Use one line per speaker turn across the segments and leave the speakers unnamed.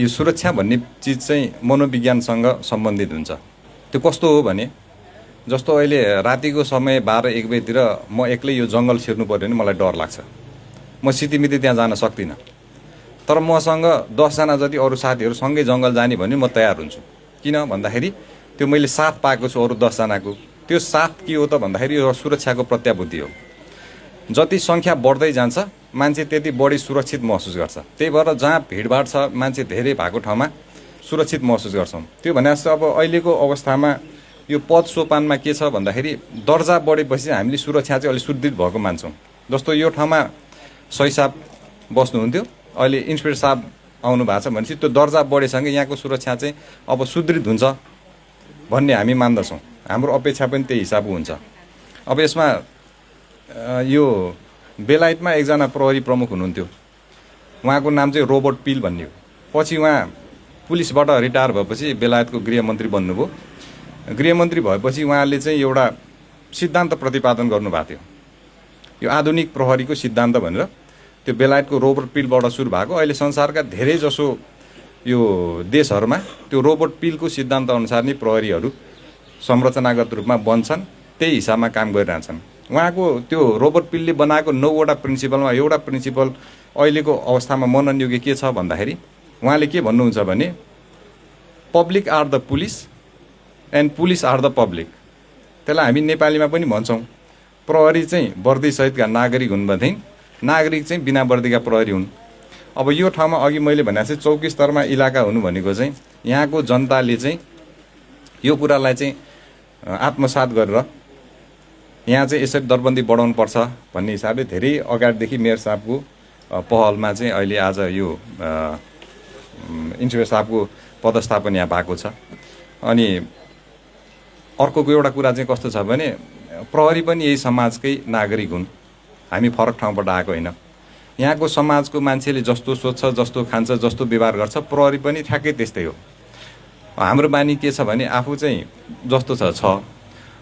यो सुरक्षा भन्ने चिज चाहिँ मनोविज्ञानसँग सम्बन्धित हुन्छ। त्यो कस्तो हो भने जस्तो अहिले रातिको समय 12-1 बजेतिर म एक्लै यो जङ्गल छिर्नु पर्यो भने मलाई डर लाग्छ। म सितिमिति त्यहाँ जान सक्दिनँ। तर मसँग 10 जना जति अरू साथीहरू सँगै जङ्गल जाने भने म तयार हुन्छु। किन भन्दाखेरि त्यो मैले साथ पाएको छु अरू 10 जनाको। त्यो साथ के हो त भन्दाखेरि यो सुरक्षाको प्रत्याभूति हो। जति सङ्ख्या बढ्दै जान्छ मान्छे त्यति बढी सुरक्षित महसुस गर्छ। त्यही भएर जहाँ भिडभाड छ मान्छे धेरै भएको ठाउँमा सुरक्षित महसुस गर्छौँ। त्यो भने जस्तो अब अहिलेको अवस्थामा यो पद सोपानमा के छ भन्दाखेरि दर्जा बढेपछि हामीले सुरक्षा चाहिँ अलिक सुदृढ भएको मान्छौँ। जस्तो यो ठाउँमा सही साहब बस्नुहुन्थ्यो, अहिले इन्सपेक्टर साहब आउनु भएको छ भनेपछि त्यो दर्जा बढेसँगै यहाँको सुरक्षा चाहिँ अब सुदृढ हुन्छ भन्ने हामी मान्दछौँ। हाम्रो अपेक्षा पनि त्यही हिसाबको हुन्छ। अब यसमा यो बेलायतमा एकजना प्रहरी प्रमुख हुनुहुन्थ्यो, उहाँको नाम चाहिँ रोबर्ट पिल भन्ने हो। पछि उहाँ पुलिसबाट रिटायर भएपछि बेलायतको गृहमन्त्री बन्नुभयो। गृहमन्त्री भएपछि उहाँले चाहिँ एउटा सिद्धान्त प्रतिपादन गर्नुभएको थियो, यो आधुनिक प्रहरीको सिद्धान्त भनेर। त्यो बेलायतको रोबर्ट पिलबाट सुरु भएको। अहिले संसारका धेरै जसो यो देशहरूमा त्यो रोबर्ट पिलको सिद्धान्त अनुसार नै प्रहरीहरू संरचनागत रूपमा बन्छन्, त्यही हिसाबमा काम गरिरहन्छन्। उहाँको त्यो रोबर्ट पिलले बनाएको 9वटा प्रिन्सिपलमा एउटा प्रिन्सिपल अहिलेको अवस्थामा मनन योग्य के छ भन्दाखेरि उहाँले के भन्नुहुन्छ भने public are the police and police are the public. त्यसलाई हामी नेपालीमा पनि भन्छौँ, प्रहरी चाहिँ वर्दीसहितका नागरिक हुन् भने नागरिक चाहिँ बिना वर्दीका प्रहरी हुन्। अब यो ठाउँमा अघि मैले भने चाहिँ चौकी स्तरमा इलाका हुनु भनेको चाहिँ यहाँको जनताले चाहिँ यो कुरालाई चाहिँ आत्मसात गरेर यहाँ चाहिँ यसरी दरबन्दी बढाउनु पर्छ भन्ने हिसाबले धेरै अगाडिदेखि मेयर साहबको पहलमा चाहिँ अहिले आज यो इन्सपेक्टर साहबको पदस्थापन यहाँ भएको छ। अनि अर्को एउटा कुरा चाहिँ कस्तो छ भने प्रहरी पनि यही समाजकै नागरिक हुन्, हामी फरक ठाउँबाट आएको होइन। यहाँको समाजको मान्छेले जस्तो सोच्छ, जस्तो खान्छ, जस्तो व्यवहार गर्छ प्रहरी पनि ठ्याक्कै त्यस्तै हो। हाम्रो बानी के छ भने आफू चाहिँ जस्तो छ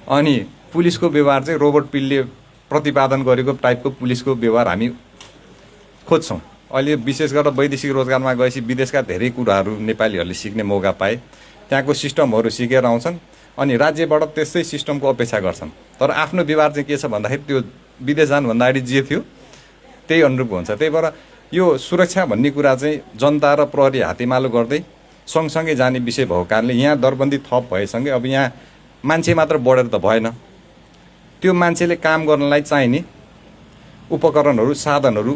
अनि पुलिसको व्यवहार चाहिँ रोबर्ट पिलले प्रतिपादन गरेको टाइपको पुलिसको व्यवहार हामी खोज्छौँ। अहिले विशेष गरेर वैदेशिक रोजगारमा गएपछि विदेशका धेरै कुराहरू नेपालीहरूले सिक्ने मौका पाए, त्यहाँको सिस्टमहरू सिकेर आउँछन् अनि राज्यबाट त्यस्तै सिस्टमको अपेक्षा गर्छन्। तर आफ्नो व्यवहार चाहिँ के छ भन्दाखेरि त्यो विदेश जानुभन्दा अगाडि जे थियो त्यही अनुरूप हुन्छ। त्यही भएर यो सुरक्षा भन्ने कुरा चाहिँ जनता र प्रहरी हातेमालो गर्दै सँगसँगै जाने विषय भएको कारणले यहाँ दरबन्दी थप भएसँगै अब यहाँ मान्छे मात्र बढेर त भएन, त्यो मान्छेले काम गर्नलाई चाहिने उपकरणहरू साधनहरू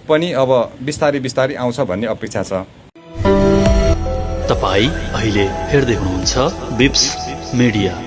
पनि अब बिस्तारै बिस्तारै आउँछ भन्ने अपेक्षा छ।
तपाईँ अहिले हेर्दै हुनुहुन्छ बिप्स मिडिया।